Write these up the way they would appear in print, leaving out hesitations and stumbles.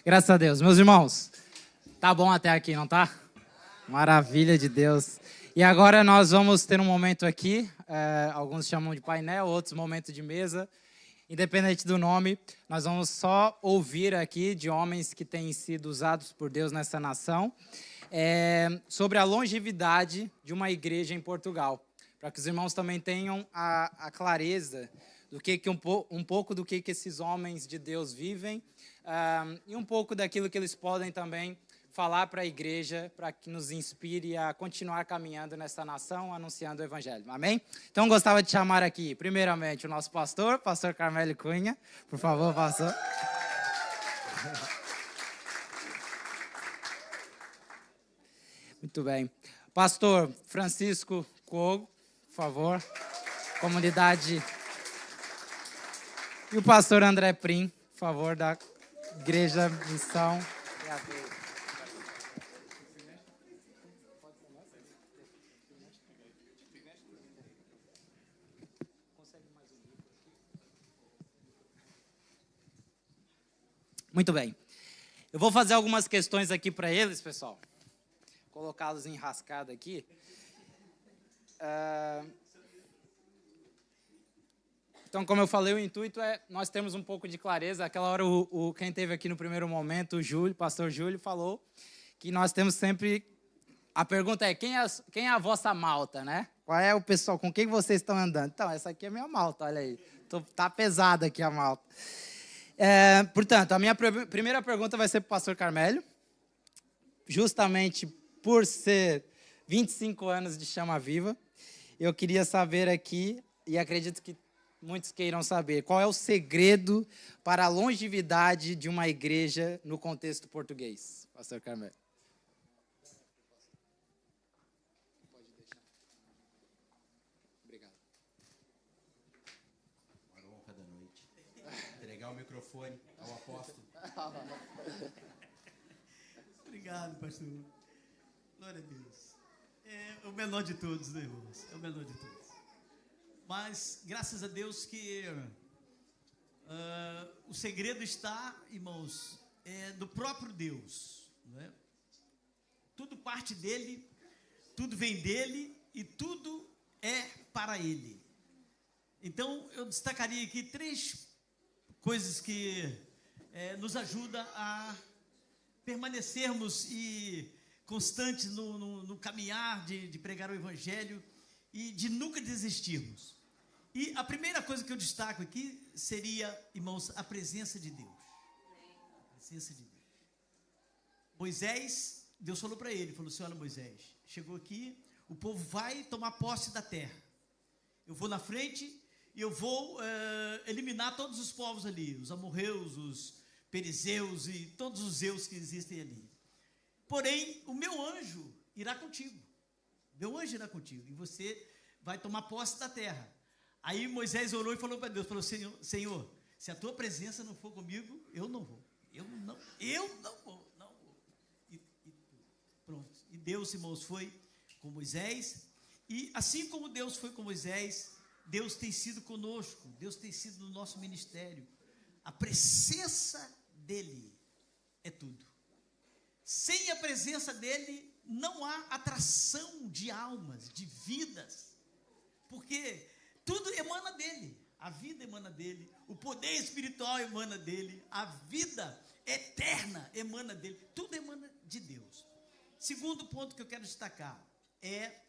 Graças a Deus. Meus irmãos, tá bom até aqui, não tá? Maravilha de Deus. E agora nós vamos ter um momento aqui, alguns chamam de painel, outros momento de mesa. Independente do nome, nós vamos só ouvir aqui de homens que têm sido usados por Deus nessa nação, sobre a longevidade de uma igreja em Portugal, para que os irmãos também tenham a clareza do que um pouco do que esses homens de Deus vivem, e um pouco daquilo que eles podem também falar para a igreja, para que nos inspire a continuar caminhando nessa nação, anunciando o evangelho. Amém? Então, gostava de chamar aqui, primeiramente, o nosso pastor Carmelo Cunha. Por favor, pastor. Muito bem. Pastor Francisco Cogo, por favor. Comunidade. E o pastor André Prim, por favor, da Igreja Missão. Muito bem. Eu vou fazer algumas questões aqui para eles, pessoal. Colocá-los em rascada aqui. Então, como eu falei, o intuito é nós temos um pouco de clareza. Aquela hora, quem esteve aqui no primeiro momento, o pastor Júlio, falou que nós temos sempre... A pergunta é, quem é a vossa malta, né? Qual é o pessoal, com quem vocês estão andando? Então, essa aqui é a minha malta, olha aí. Tá pesada aqui a malta. Portanto, a minha primeira pergunta vai ser para o pastor Carmelo. Justamente por ser 25 anos de Chama Viva, eu queria saber aqui, e acredito que muitos queiram saber, qual é o segredo para a longevidade de uma igreja no contexto português, pastor Carmelo. Pode deixar. Obrigado. Uma honra da noite. Entregar o microfone ao apóstolo. Obrigado, pastor. Glória a Deus. É o menor de todos, né, irmãos? É o menor de todos. Mas, graças a Deus que o segredo está, irmãos, do próprio Deus. Não é? Tudo parte dele, tudo vem dele e tudo é para ele. Então, eu destacaria aqui 3 coisas que nos ajudam a permanecermos constantes no caminhar de pregar o evangelho e de nunca desistirmos. E a primeira coisa que eu destaco aqui seria, irmãos, a presença de Deus. A presença de Deus. Moisés, Deus falou para ele, falou assim, olha Moisés, chegou aqui, o povo vai tomar posse da terra. Eu vou na frente e eu vou eliminar todos os povos ali, os amorreus, os perizeus e todos os zeus que existem ali. Porém, o meu anjo irá contigo. Meu anjo irá contigo e você vai tomar posse da terra. Aí Moisés orou e falou para Deus, falou, Senhor, se a tua presença não for comigo, eu não vou. Eu não vou. E pronto. E Deus, irmãos, foi com Moisés. E assim como Deus foi com Moisés, Deus tem sido conosco. Deus tem sido no nosso ministério. A presença dele é tudo. Sem a presença dele, não há atração de almas, de vidas. Porque tudo emana dele. A vida emana dele. O poder espiritual emana dele. A vida eterna emana dele. Tudo emana de Deus. Segundo ponto que eu quero destacar é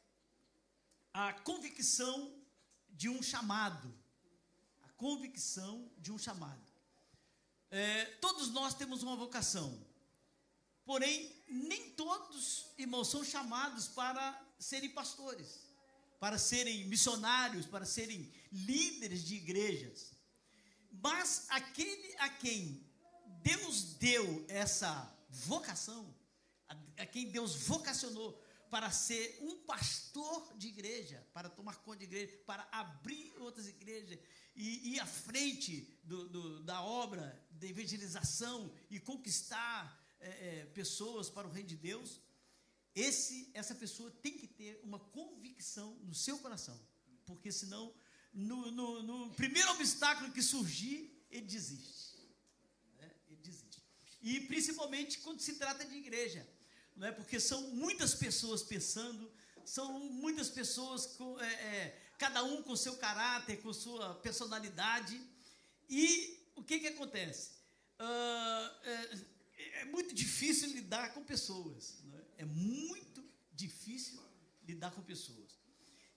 a convicção de um chamado. A convicção de um chamado. Todos nós temos uma vocação. Porém, nem todos, irmãos, são chamados para serem pastores, para serem missionários, para serem líderes de igrejas. Mas aquele a quem Deus deu essa vocação, a quem Deus vocacionou para ser um pastor de igreja, para tomar conta de igreja, para abrir outras igrejas e ir à frente da obra de evangelização e conquistar pessoas para o reino de Deus, essa pessoa tem que ter uma convicção no seu coração, porque senão no primeiro obstáculo que surgir, ele desiste, né? Ele desiste. E principalmente quando se trata de igreja, não é? Porque são muitas pessoas pensando, são muitas pessoas, cada um com seu caráter, com sua personalidade. E o que acontece? É muito difícil lidar com pessoas, não é? É muito difícil lidar com pessoas.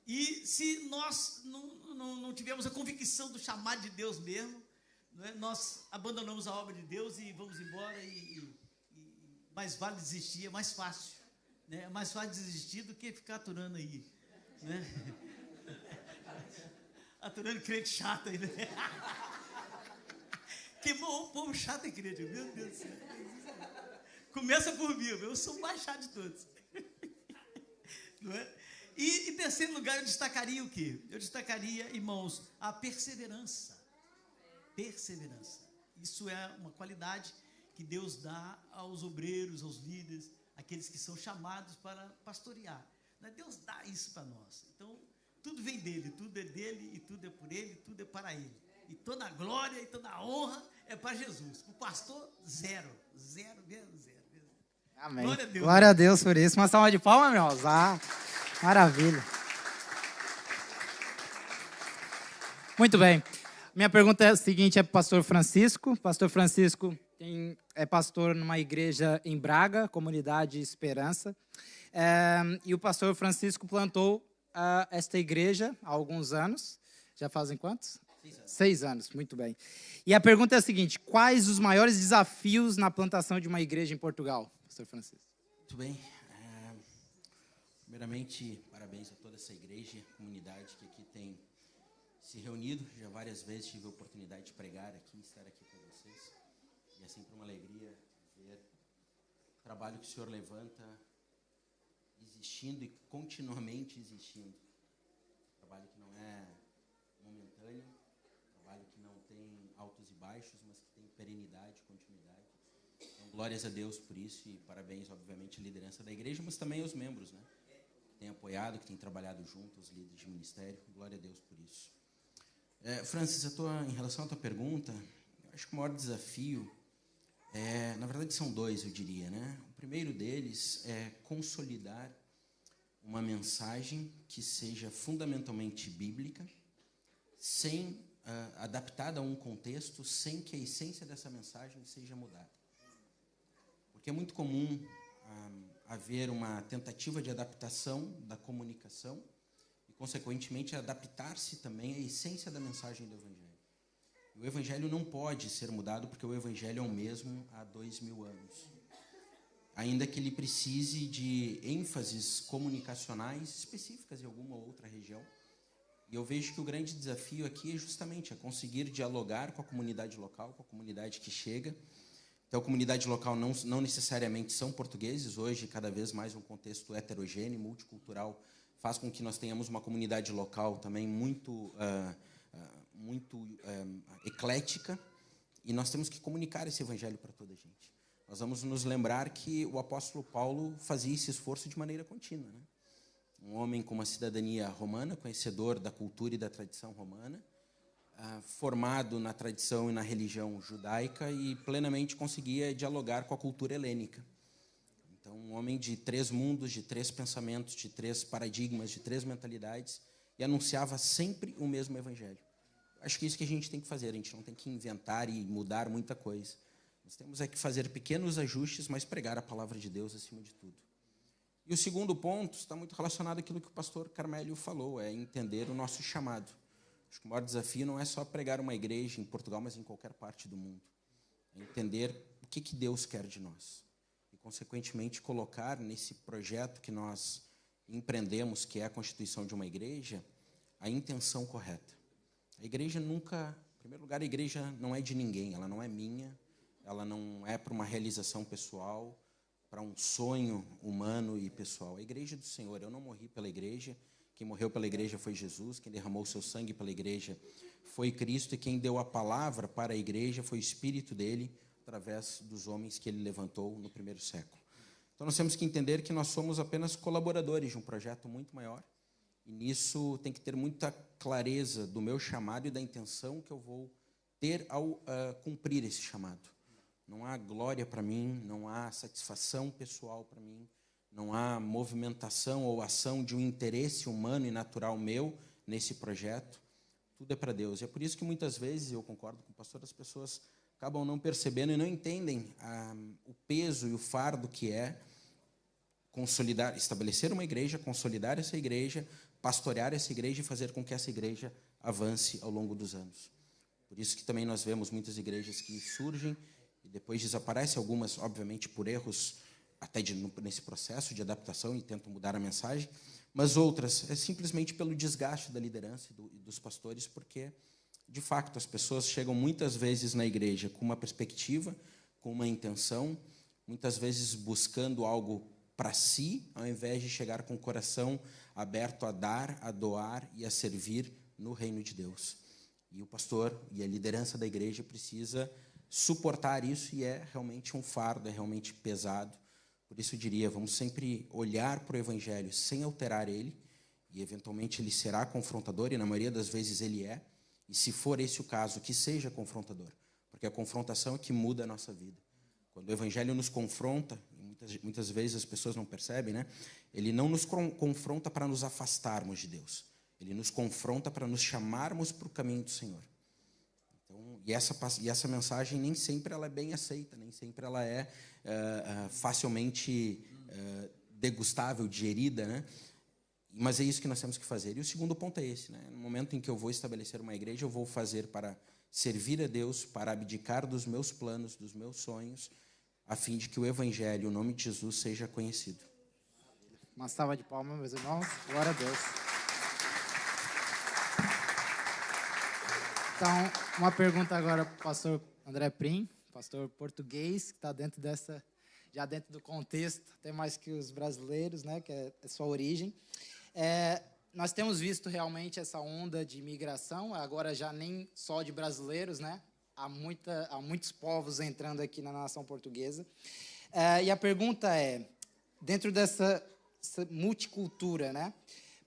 E se nós não tivermos a convicção do chamado de Deus mesmo, não é? Nós abandonamos a obra de Deus e vamos embora, e mais vale desistir, é mais fácil, né? É mais fácil desistir do que ficar aturando aí, né? Aturando crente chato aí, né? Queimou o povo chato e crente, meu Deus do céu. Começa por mim, eu sou o mais chato de todos. Não é? E em terceiro lugar, eu destacaria o quê? Eu destacaria, irmãos, a perseverança. Perseverança. Isso é uma qualidade que Deus dá aos obreiros, aos líderes, aqueles que são chamados para pastorear. Deus dá isso para nós. Então, tudo vem dele, tudo é dele, e tudo é por ele, tudo é para ele. E toda a glória e toda a honra é para Jesus. O pastor, zero. Amém. Glória a Deus. Glória a Deus por isso. Uma salva de palmas, meus irmãos. Maravilha. Muito bem. Minha pergunta é a seguinte, é para o pastor Francisco. Pastor Francisco é pastor numa igreja em Braga, Comunidade Esperança. E o pastor Francisco plantou esta igreja há alguns anos. Já fazem quantos? 6 anos. 6 anos, muito bem. E a pergunta é a seguinte, quais os maiores desafios na plantação de uma igreja em Portugal, pastor Francisco? Muito bem. Primeiramente, parabéns a toda essa igreja, comunidade que aqui tem se reunido. Já várias vezes tive a oportunidade de pregar aqui, estar aqui com vocês. E é sempre uma alegria ver o trabalho que o Senhor levanta, existindo e continuamente existindo. Trabalho que não é momentâneo, trabalho que não tem altos e baixos, mas que tem perenidade, continuidade. Então, glórias a Deus por isso e parabéns, obviamente, à liderança da igreja, mas também aos membros, né? Que têm apoiado, que têm trabalhado junto, os líderes de ministério. Glória a Deus por isso. Francis, em relação à tua pergunta, eu acho que o maior desafio, na verdade são 2, eu diria, né? O primeiro deles é consolidar uma mensagem que seja fundamentalmente bíblica, adaptada a um contexto, sem que a essência dessa mensagem seja mudada. Porque é muito comum haver uma tentativa de adaptação da comunicação e, consequentemente, adaptar-se também à essência da mensagem do Evangelho. O Evangelho não pode ser mudado porque o Evangelho é o mesmo há 2000 anos. Ainda que ele precise de ênfases comunicacionais específicas em alguma outra região. E eu vejo que o grande desafio aqui é justamente conseguir dialogar com a comunidade local, com a comunidade que chega. Então, a comunidade local não necessariamente são portugueses. Hoje, cada vez mais, um contexto heterogêneo, multicultural, faz com que nós tenhamos uma comunidade local também muito eclética. E nós temos que comunicar esse evangelho para toda a gente. Nós vamos nos lembrar que o apóstolo Paulo fazia esse esforço de maneira contínua, né? Um homem com uma cidadania romana, conhecedor da cultura e da tradição romana, formado na tradição e na religião judaica e plenamente conseguia dialogar com a cultura helênica. Então, um homem de 3 mundos, de 3 pensamentos, de 3 paradigmas, de 3 mentalidades, e anunciava sempre o mesmo evangelho. Acho que é isso que a gente tem que fazer, a gente não tem que inventar e mudar muita coisa. Nós temos que fazer pequenos ajustes, mas pregar a palavra de Deus acima de tudo. E o segundo ponto está muito relacionado àquilo que o pastor Carmélio falou, é entender o nosso chamado. Acho que o maior desafio não é só pregar uma igreja em Portugal, mas em qualquer parte do mundo. É entender o que Deus quer de nós. E, consequentemente, colocar nesse projeto que nós empreendemos, que é a constituição de uma igreja, a intenção correta. A igreja nunca... Em primeiro lugar, a igreja não é de ninguém, ela não é minha, ela não é para uma realização pessoal, para um sonho humano e pessoal. A igreja é do Senhor. Eu não morri pela igreja. Quem morreu pela igreja foi Jesus. Quem derramou seu sangue pela igreja foi Cristo. E quem deu a palavra para a igreja foi o Espírito dele, através dos homens que ele levantou no primeiro século. Então, nós temos que entender que nós somos apenas colaboradores de um projeto muito maior. E nisso tem que ter muita clareza do meu chamado e da intenção que eu vou ter ao cumprir esse chamado. não há glória para mim, não há satisfação pessoal para mim, não há movimentação ou ação de um interesse humano e natural meu nesse projeto. Tudo é para Deus. E é por isso que muitas vezes, eu concordo com o pastor, as pessoas acabam não percebendo e não entendem o peso e o fardo que é consolidar, estabelecer uma igreja, consolidar essa igreja, pastorear essa igreja e fazer com que essa igreja avance ao longo dos anos. Por isso que também nós vemos muitas igrejas que surgem e depois desaparecem, algumas, obviamente, por erros, até nesse processo de adaptação e tentam mudar a mensagem, mas outras é simplesmente pelo desgaste da liderança e dos pastores, porque, de fato, as pessoas chegam muitas vezes na igreja com uma perspectiva, com uma intenção, muitas vezes buscando algo para si, ao invés de chegar com o coração aberto a dar, a doar e a servir no reino de Deus. E o pastor e a liderança da igreja precisa suportar isso, e é realmente um fardo, é realmente pesado. Por isso eu diria, vamos sempre olhar para o evangelho sem alterar ele, e eventualmente ele será confrontador, e na maioria das vezes ele é, e se for esse o caso, que seja confrontador, porque a confrontação é que muda a nossa vida. Quando o evangelho nos confronta, e muitas vezes as pessoas não percebem, né? Ele não nos confronta para nos afastarmos de Deus, ele nos confronta para nos chamarmos para o caminho do Senhor. Então, e essa mensagem nem sempre ela é bem aceita, nem sempre ela é facilmente degustável, digerida, né? Mas é isso que nós temos que fazer. E o segundo ponto é esse, né? No momento em que eu vou estabelecer uma igreja, eu vou fazer para servir a Deus, para abdicar dos meus planos, dos meus sonhos, a fim de que o evangelho, o nome de Jesus, seja conhecido. Uma salva de palmas, meus irmãos. Glória a Deus. Então, uma pergunta agora para o pastor André Prim, pastor português, que está já dentro do contexto, até mais que os brasileiros, né, que é a sua origem. Nós temos visto realmente essa onda de imigração, agora já nem só de brasileiros, né? Há muitos povos entrando aqui na nação portuguesa. E a pergunta é, dentro dessa multicultura, né,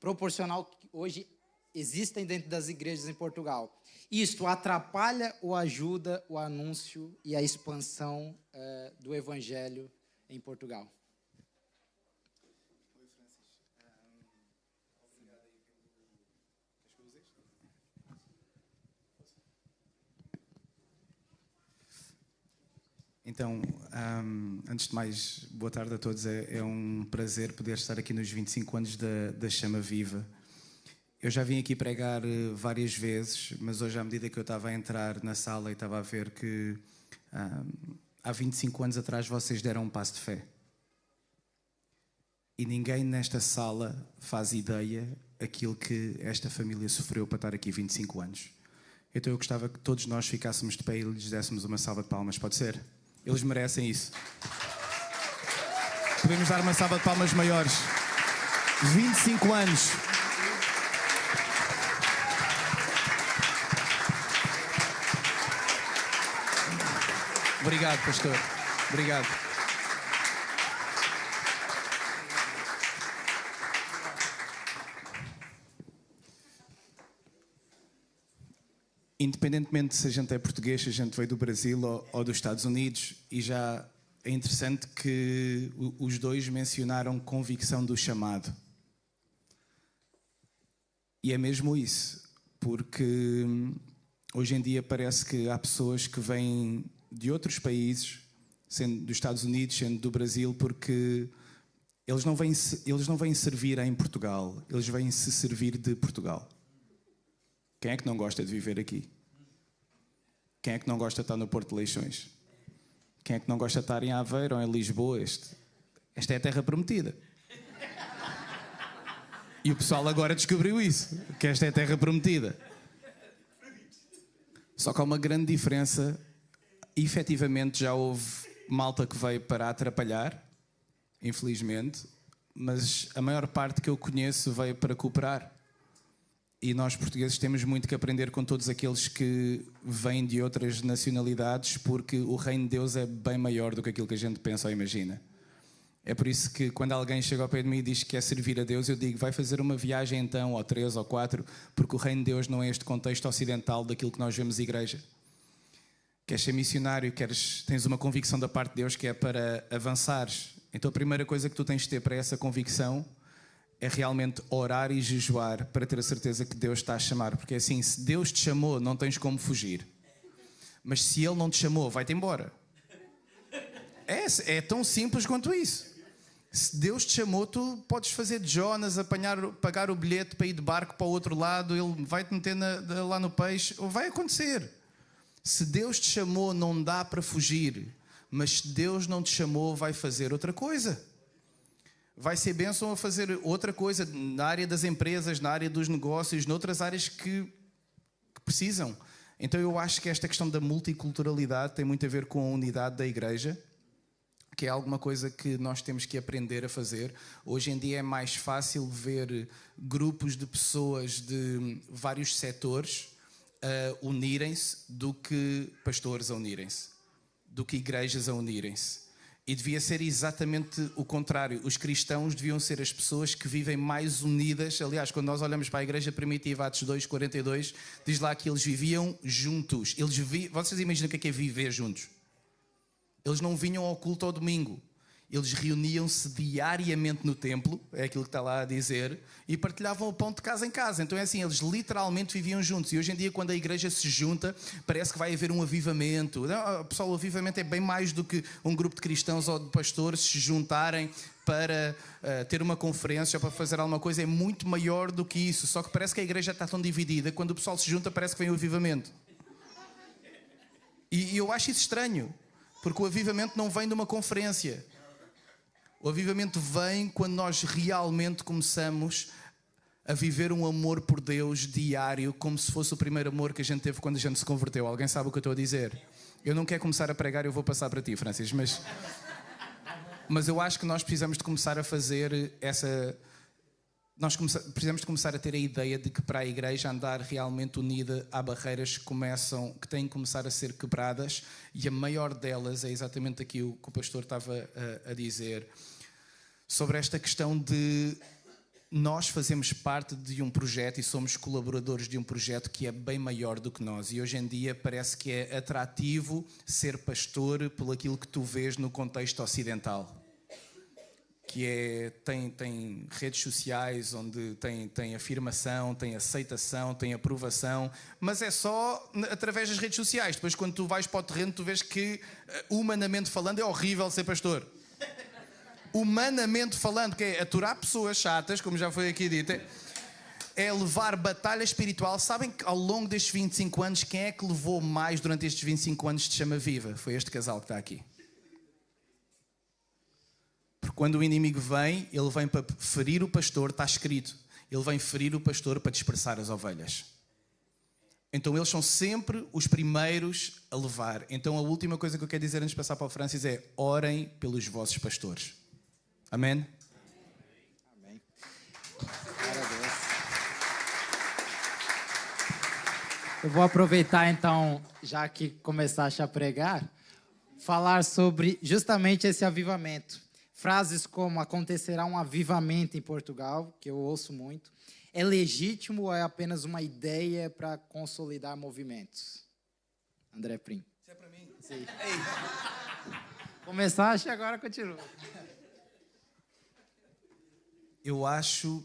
proporcional que hoje existem dentro das igrejas em Portugal, isto atrapalha ou ajuda o anúncio e a expansão do evangelho em Portugal? Oi, Francis. Obrigado aí pelas coisas. Então, antes de mais, boa tarde a todos. É um prazer poder estar aqui nos 25 anos da Chama Viva. Eu já vim aqui pregar várias vezes, mas hoje, à medida que eu estava a entrar na sala e estava a ver que há 25 anos atrás vocês deram um passo de fé. E ninguém nesta sala faz ideia aquilo que esta família sofreu para estar aqui 25 anos. Então eu gostava que todos nós ficássemos de pé e lhes dessemos uma salva de palmas, pode ser? Eles merecem isso. Podemos dar uma salva de palmas maiores. 25 anos. Obrigado, pastor. Obrigado. Independentemente se a gente é português, se a gente veio do Brasil ou dos Estados Unidos, e já é interessante que os dois mencionaram convicção do chamado. E é mesmo isso, porque hoje em dia parece que há pessoas que vêm de outros países, sendo dos Estados Unidos, sendo do Brasil, porque eles não vêm servir em Portugal, eles vêm se servir de Portugal. Quem é que não gosta de viver aqui? Quem é que não gosta de estar no Porto de Leixões? Quem é que não gosta de estar em Aveiro ou em Lisboa? Esta é a terra prometida. E o pessoal agora descobriu isso, que esta é a terra prometida. Só que há uma grande diferença. Efetivamente já houve malta que veio para atrapalhar, infelizmente, mas a maior parte que eu conheço veio para cooperar. E nós portugueses temos muito que aprender com todos aqueles que vêm de outras nacionalidades, porque o reino de Deus é bem maior do que aquilo que a gente pensa ou imagina. É por isso que quando alguém chega ao pé de mim e diz que quer servir a Deus, eu digo, vai fazer uma viagem então, ou 3 ou 4, porque o reino de Deus não é este contexto ocidental daquilo que nós vemos igreja. queres ser missionário, tens uma convicção da parte de Deus que é para avançares. Então a primeira coisa que tu tens de ter para essa convicção é realmente orar e jejuar para ter a certeza que Deus está a chamar. Porque assim, se Deus te chamou, não tens como fugir. Mas se Ele não te chamou, vai-te embora. É tão simples quanto isso. Se Deus te chamou, tu podes fazer de Jonas, pagar o bilhete para ir de barco para o outro lado, Ele vai-te meter lá no peixe, vai acontecer. Se Deus te chamou, não dá para fugir. Mas se Deus não te chamou, vai fazer outra coisa. Vai ser bênção a fazer outra coisa na área das empresas, na área dos negócios, noutras áreas que precisam. Então eu acho que esta questão da multiculturalidade tem muito a ver com a unidade da igreja, que é alguma coisa que nós temos que aprender a fazer. Hoje em dia é mais fácil ver grupos de pessoas de vários setores unirem-se do que pastores a unirem-se, do que igrejas a unirem-se. E devia ser exatamente o contrário. Os cristãos deviam ser as pessoas que vivem mais unidas. Aliás, quando nós olhamos para a igreja primitiva, Atos 2:42, diz lá que eles viviam juntos. Vocês imaginam o que é viver juntos? Eles não vinham ao culto ao domingo. Eles reuniam-se diariamente no templo, é aquilo que está lá a dizer, e partilhavam o pão de casa em casa. Então é assim, eles literalmente viviam juntos. E hoje em dia, quando a igreja se junta, parece que vai haver um avivamento. Não, pessoal, o avivamento é bem mais do que um grupo de cristãos ou de pastores se juntarem para ter uma conferência ou para fazer alguma coisa. É muito maior do que isso. Só que parece que a igreja está tão dividida, quando o pessoal se junta, parece que vem o avivamento. E eu acho isso estranho, porque o avivamento não vem de uma conferência. O avivamento vem quando nós realmente começamos a viver um amor por Deus diário, como se fosse o primeiro amor que a gente teve quando a gente se converteu. Alguém sabe o que eu estou a dizer? Eu não quero começar a pregar, eu vou passar para ti, Francis, mas eu acho que nós precisamos de começar a fazer essa... precisamos de começar a ter a ideia de que para a igreja andar realmente unida há barreiras que têm que começar a ser quebradas, e a maior delas é exatamente aquilo que o pastor estava a dizer, sobre esta questão de nós fazemos parte de um projeto e somos colaboradores de um projeto que é bem maior do que nós. E hoje em dia parece que é atrativo ser pastor pelo aquilo que tu vês no contexto ocidental. Que tem redes sociais onde tem afirmação, tem aceitação, tem aprovação, mas é só através das redes sociais. Depois, quando tu vais para o terreno, tu vês que, humanamente falando, é horrível ser pastor. Humanamente falando, que é aturar pessoas chatas, como já foi aqui dito, é levar batalha espiritual. Sabem que ao longo destes 25 anos, quem é que levou mais durante estes 25 anos de chama viva? Foi este casal que está aqui. Porque quando o inimigo vem, ele vem para ferir o pastor, está escrito. Ele vem ferir o pastor para dispersar as ovelhas. Então eles são sempre os primeiros a levar. Então a última coisa que eu quero dizer antes de passar para o Francis é: orem pelos vossos pastores. Amém? Amém. Glória a Deus. Eu vou aproveitar então, já que começaste a pregar, falar sobre justamente esse avivamento. Frases como acontecerá um avivamento em Portugal, que eu ouço muito. É legítimo ou é apenas uma ideia para consolidar movimentos? André Prim. Isso é para mim? Sim. Começaste e agora continua. Eu acho,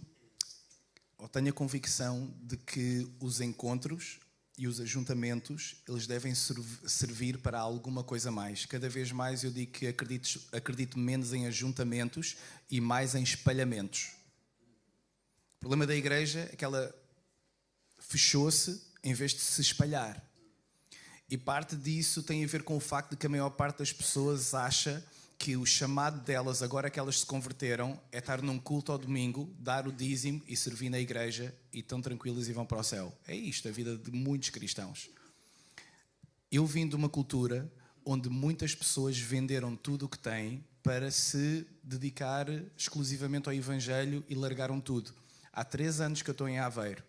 ou tenho a convicção de que os encontros e os ajuntamentos, eles devem servir para alguma coisa mais. Cada vez mais eu digo que acredito menos em ajuntamentos e mais em espalhamentos. O problema da igreja é que ela fechou-se em vez de se espalhar. E parte disso tem a ver com o facto de que a maior parte das pessoas acha que o chamado delas, agora que elas se converteram, é estar num culto ao domingo, dar o dízimo e servir na igreja, e estão tranquilas e vão para o céu. É isto a vida de muitos cristãos. Eu vim de uma cultura onde muitas pessoas venderam tudo o que têm para se dedicar exclusivamente ao Evangelho e largaram tudo. Há 3 anos que eu estou em Aveiro.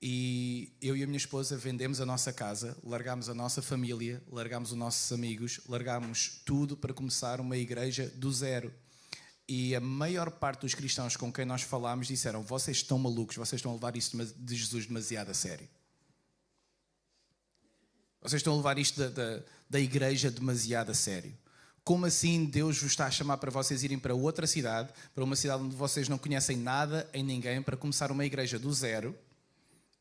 E eu e a minha esposa vendemos a nossa casa, largámos a nossa família, largámos os nossos amigos, largámos tudo para começar uma igreja do zero. E a maior parte dos cristãos com quem nós falámos disseram: vocês estão malucos, vocês estão a levar isso de Jesus demasiado a sério. Vocês estão a levar isto da igreja demasiado a sério. Como assim Deus vos está a chamar para vocês irem para outra cidade, para uma cidade onde vocês não conhecem nada em ninguém, para começar uma igreja do zero?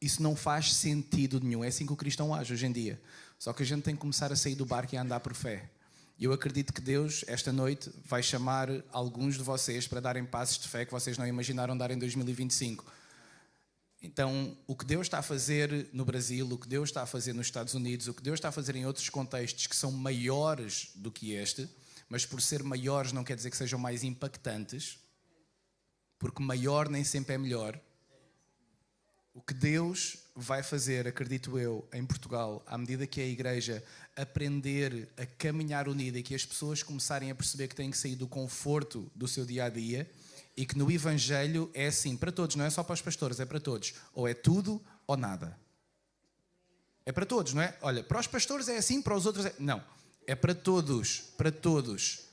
Isso não faz sentido nenhum. É assim que o cristão age hoje em dia. Só que a gente tem que começar a sair do barco e a andar por fé. E eu acredito que Deus, esta noite, vai chamar alguns de vocês para darem passos de fé que vocês não imaginaram dar em 2025. Então, o que Deus está a fazer no Brasil, o que Deus está a fazer nos Estados Unidos, o que Deus está a fazer em outros contextos que são maiores do que este, mas por ser maiores não quer dizer que sejam mais impactantes, porque maior nem sempre é melhor. O que Deus vai fazer, acredito eu, em Portugal, à medida que a igreja aprender a caminhar unida e que as pessoas começarem a perceber que têm que sair do conforto do seu dia-a-dia, e que no Evangelho é assim, para todos, não é só para os pastores, é para todos. Ou é tudo ou nada. É para todos, não é? Olha, para os pastores é assim, para os outros é... Não, é para todos, para todos.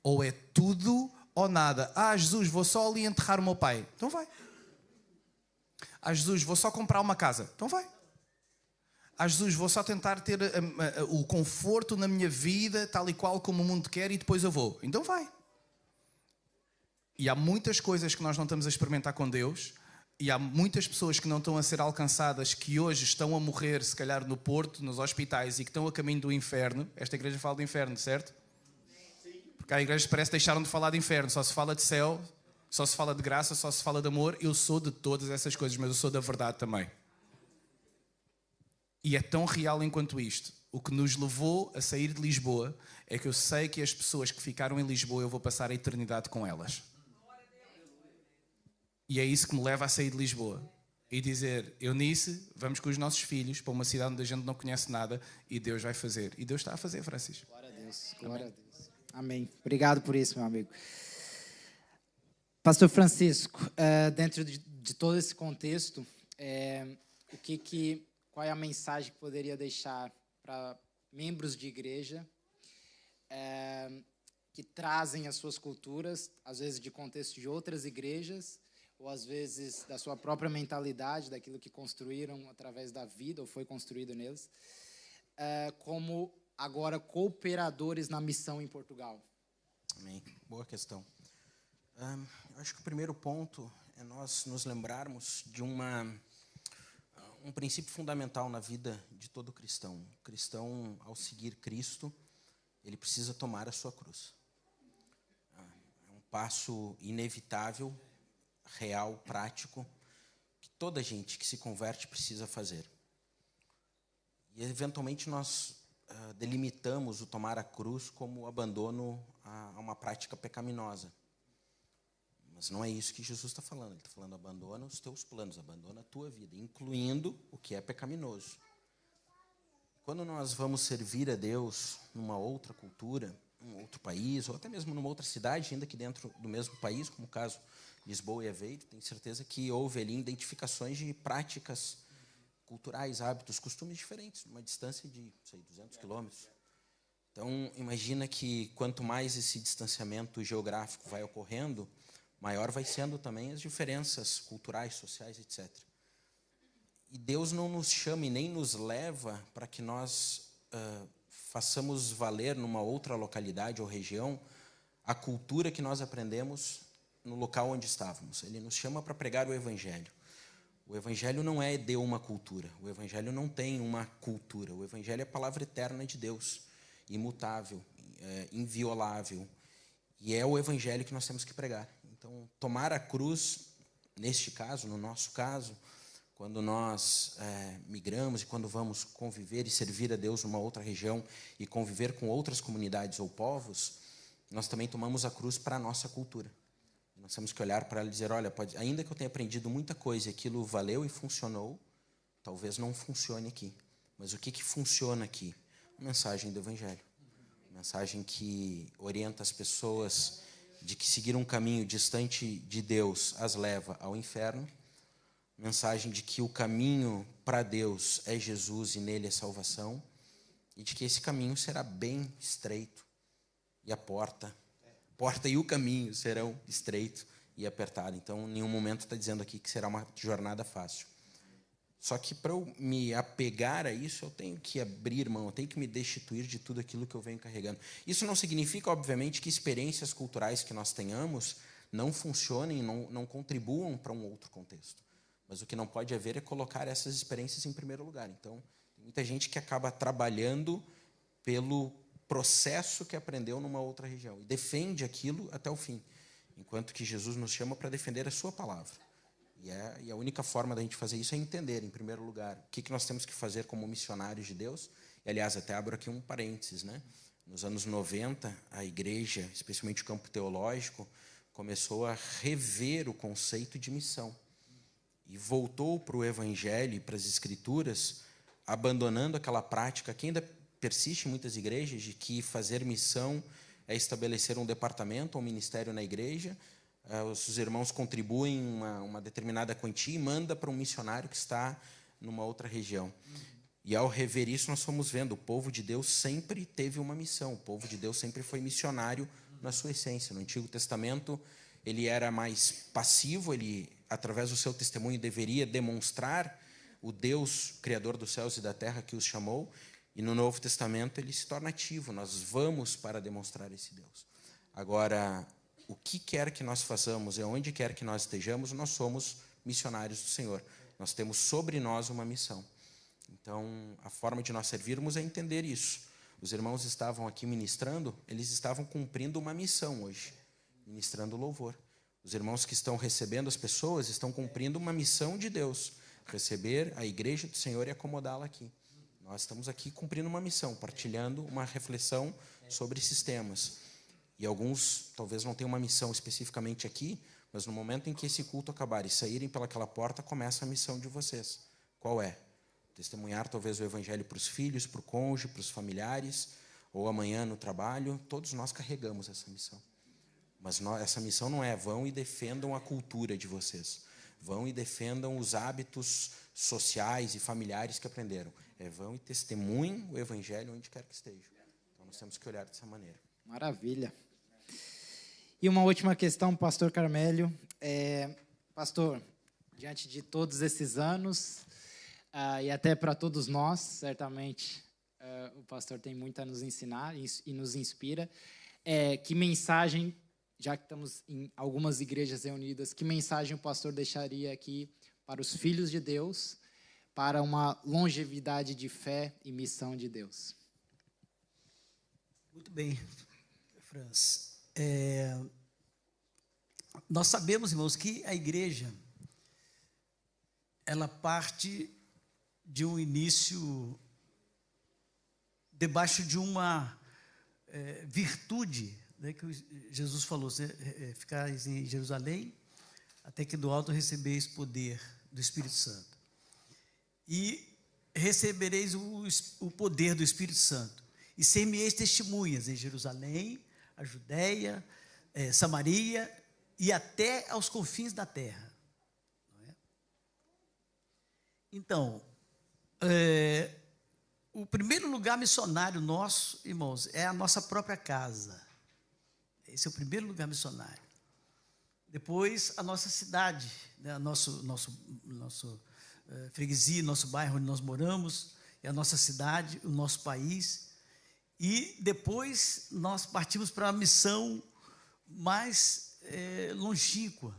Ou é tudo ou nada. Ah, Jesus, vou só ali enterrar o meu pai. Então vai. Ah, Jesus, vou só comprar uma casa. Então vai. Ah, Jesus, vou só tentar ter o conforto na minha vida, tal e qual como o mundo quer, e depois eu vou. Então vai. E há muitas coisas que nós não estamos a experimentar com Deus, e há muitas pessoas que não estão a ser alcançadas, que hoje estão a morrer, se calhar no Porto, nos hospitais, e que estão a caminho do inferno. Esta igreja fala do inferno, certo? Porque há igrejas que parece que deixaram de falar de inferno, só se fala de céu, só se fala de graça, só se fala de amor. Eu sou de todas essas coisas, mas eu sou da verdade também. E é tão real enquanto isto. O que nos levou a sair de Lisboa é que eu sei que as pessoas que ficaram em Lisboa, eu vou passar a eternidade com elas. E é isso que me leva a sair de Lisboa e dizer, Eunice, vamos com os nossos filhos para uma cidade onde a gente não conhece nada, e Deus vai fazer. E Deus está a fazer, Francis. Glória a Deus, glória a Deus. Amém. Obrigado por isso, meu amigo. Pastor Francisco, dentro de todo esse contexto, qual é a mensagem que poderia deixar para membros de igreja que trazem as suas culturas, às vezes de contexto de outras igrejas, ou às vezes da sua própria mentalidade, daquilo que construíram através da vida, ou foi construído neles, como agora cooperadores na missão em Portugal? Amém. Boa questão. Eu acho que o primeiro ponto é nós nos lembrarmos de um princípio fundamental na vida de todo cristão. O cristão, ao seguir Cristo, ele precisa tomar a sua cruz. É um passo inevitável, real, prático, que toda gente que se converte precisa fazer. E, eventualmente, nós delimitamos o tomar a cruz como o abandono a uma prática pecaminosa. Mas não é isso que Jesus está falando. Ele está falando, abandona os teus planos, abandona a tua vida, incluindo o que é pecaminoso. Quando nós vamos servir a Deus numa outra cultura, num outro país, ou até mesmo numa outra cidade, ainda que dentro do mesmo país, como o caso Lisboa e Aveiro, tenho certeza que houve ali identificações de práticas culturais, hábitos, costumes diferentes, numa distância de 200 quilômetros. Então, imagina que quanto mais esse distanciamento geográfico vai ocorrendo, maior vai sendo também as diferenças culturais, sociais, etc. E Deus não nos chama e nem nos leva para que nós façamos valer numa outra localidade ou região a cultura que nós aprendemos no local onde estávamos. Ele nos chama para pregar o Evangelho. O Evangelho não é de uma cultura. O Evangelho não tem uma cultura. O Evangelho é a palavra eterna de Deus, imutável, inviolável. E é o Evangelho que nós temos que pregar. Então, tomar a cruz, neste caso, no nosso caso, quando nós migramos e quando vamos conviver e servir a Deus numa outra região e conviver com outras comunidades ou povos, nós também tomamos a cruz para a nossa cultura. Nós temos que olhar para ela e dizer, olha, ainda que eu tenha aprendido muita coisa e aquilo valeu e funcionou, talvez não funcione aqui. Mas o que funciona aqui? A mensagem do Evangelho. A mensagem que orienta as pessoas de que seguir um caminho distante de Deus as leva ao inferno. Mensagem de que o caminho para Deus é Jesus e nele é salvação. E de que esse caminho será bem estreito. E a porta e o caminho serão estreitos e apertados. Então, em nenhum momento está dizendo aqui que será uma jornada fácil. Só que para eu me apegar a isso, eu tenho que abrir mão, eu tenho que me destituir de tudo aquilo que eu venho carregando. Isso não significa, obviamente, que experiências culturais que nós tenhamos não funcionem, não contribuam para um outro contexto. Mas o que não pode haver é colocar essas experiências em primeiro lugar. Então, tem muita gente que acaba trabalhando pelo processo que aprendeu numa outra região e defende aquilo até o fim, enquanto que Jesus nos chama para defender a sua palavra. E a única forma da gente fazer isso é entender, em primeiro lugar, o que nós temos que fazer como missionários de Deus. E, aliás, até abro aqui um parênteses, né? Nos anos 90, a igreja, especialmente o campo teológico, começou a rever o conceito de missão. E voltou para o Evangelho e para as Escrituras, abandonando aquela prática que ainda persiste em muitas igrejas, de que fazer missão é estabelecer um departamento ou um ministério na igreja, os irmãos contribuem uma determinada quantia e manda para um missionário que está numa outra região. E ao rever isso, nós fomos vendo, o povo de Deus sempre teve uma missão, o povo de Deus sempre foi missionário na sua essência. No Antigo Testamento, ele era mais passivo, ele, através do seu testemunho, deveria demonstrar o Deus, Criador dos céus e da terra, que os chamou, e no Novo Testamento ele se torna ativo, nós vamos para demonstrar esse Deus. Agora, o que quer que nós façamos e onde quer que nós estejamos, nós somos missionários do Senhor. Nós temos sobre nós uma missão. Então, a forma de nós servirmos é entender isso. Os irmãos estavam aqui ministrando, eles estavam cumprindo uma missão hoje, ministrando louvor. Os irmãos que estão recebendo as pessoas estão cumprindo uma missão de Deus, receber a igreja do Senhor e acomodá-la aqui. Nós estamos aqui cumprindo uma missão, partilhando uma reflexão sobre esses temas. E alguns talvez não tenham uma missão especificamente aqui, mas no momento em que esse culto acabar e saírem pelaquela porta, começa a missão de vocês. Qual é? Testemunhar talvez o evangelho para os filhos, para o cônjuge, para os familiares, ou amanhã no trabalho. Todos nós carregamos essa missão. Mas essa missão não é vão e defendam a cultura de vocês. Vão e defendam os hábitos sociais e familiares que aprenderam. Vão e testemunhem o evangelho onde quer que estejam. Então nós temos que olhar dessa maneira. Maravilha. E uma última questão, pastor Carmélio. Pastor, diante de todos esses anos, e até para todos nós, certamente, o pastor tem muito a nos ensinar e nos inspira. Que mensagem, já que estamos em algumas igrejas reunidas, que mensagem o pastor deixaria aqui para os filhos de Deus, para uma longevidade de fé e missão de Deus? Muito bem, Franz. Nós sabemos, irmãos, que a igreja, ela parte de um início debaixo de uma virtude, né, que Jesus falou, ficais em Jerusalém, até que do alto recebeis poder do Espírito Santo. E recebereis o poder do Espírito Santo. E ser-me-eis testemunhas em Jerusalém, a Judéia, Samaria e até aos confins da terra. Não é? Então, o primeiro lugar missionário nosso, irmãos, é a nossa própria casa. Esse é o primeiro lugar missionário. Depois, a nossa cidade, né, a nosso freguesia, nosso bairro onde nós moramos, é a nossa cidade, o nosso país. E depois nós partimos para a missão mais longínqua.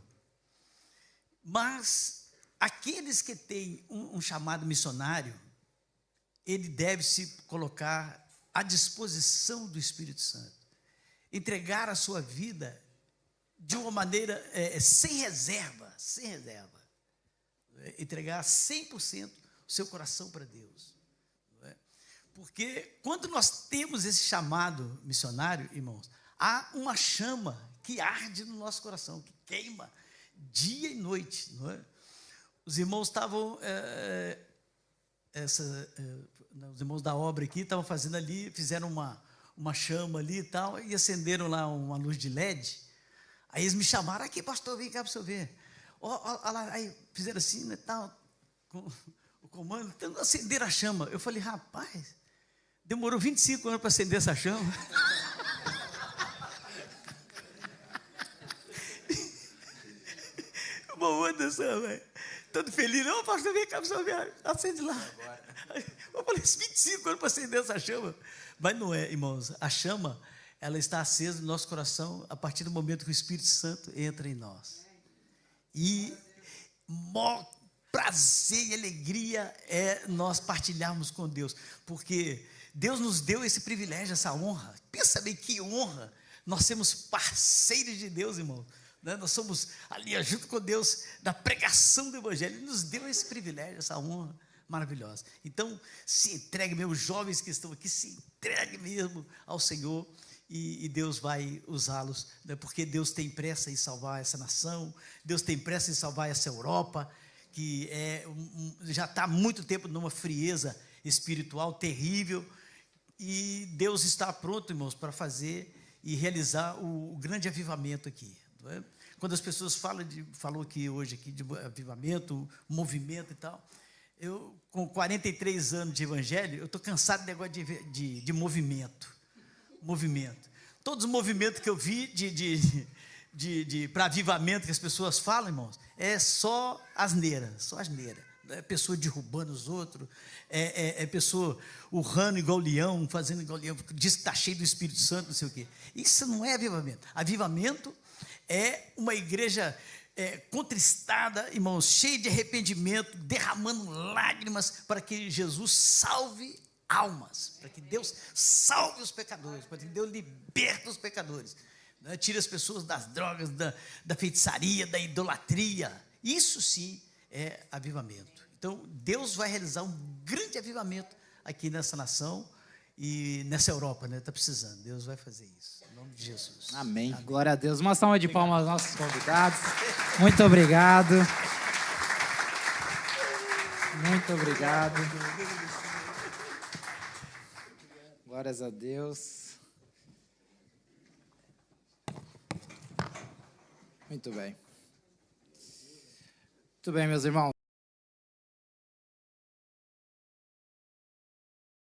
Mas aqueles que têm um chamado missionário, ele deve se colocar à disposição do Espírito Santo. Entregar a sua vida de uma maneira sem reserva. Entregar 100% o seu coração para Deus. Porque quando nós temos esse chamado missionário, irmãos, há uma chama que arde no nosso coração, que queima dia e noite. Não é? Os irmãos estavam, os irmãos da obra aqui estavam fazendo ali, fizeram uma chama ali e tal, e acenderam lá uma luz de LED. Aí eles me chamaram, aqui pastor, vem cá para o senhor ver. Olha lá, aí fizeram assim, né, tal, com o comando, tentando acender a chama. Eu falei, rapaz, demorou 25 anos para acender essa chama. Bom, Anderson, velho. todo feliz. Não, pastor, vem cá, acende lá. Eu falei, 25 anos para acender essa chama. Mas não é, irmãos. A chama, ela está acesa no nosso coração a partir do momento que o Espírito Santo entra em nós. E maior prazer e alegria é nós partilharmos com Deus, porque Deus nos deu esse privilégio, essa honra. Pensa bem que honra, nós somos parceiros de Deus, irmão, né? Nós somos ali junto com Deus da pregação do Evangelho. Ele nos deu esse privilégio, essa honra maravilhosa. Então se entregue, meus jovens que estão aqui, se entregue mesmo ao Senhor, e Deus vai usá-los, né? Porque Deus tem pressa em salvar essa nação, Deus tem pressa em salvar essa Europa, que já está há muito tempo numa frieza espiritual terrível, e Deus está pronto, irmãos, para fazer e realizar o grande avivamento aqui, não é? Quando as pessoas falou aqui hoje aqui de avivamento, movimento e tal, eu com 43 anos de evangelho, eu estou cansado de negócio de movimento. Todos os movimentos que eu vi para avivamento que as pessoas falam, irmãos, é só asneira. É pessoa derrubando os outros, é pessoa urrando igual leão, fazendo igual leão, diz que está cheio do Espírito Santo, não sei o quê. Isso não é avivamento. Avivamento é uma igreja contristada, irmãos, cheia de arrependimento, derramando lágrimas para que Jesus salve almas, para que Deus salve os pecadores, para que Deus liberte os pecadores, né? Tire as pessoas das drogas, da feitiçaria, da idolatria. Isso sim é avivamento. Então Deus vai realizar um grande avivamento aqui nessa nação e nessa Europa, né? Está precisando, Deus vai fazer isso, em nome de Jesus. Amém. Glória a Deus. Uma salva de palmas aos nossos convidados. Muito obrigado. Muito obrigado. Glórias a Deus. Muito bem. Muito bem, meus irmãos.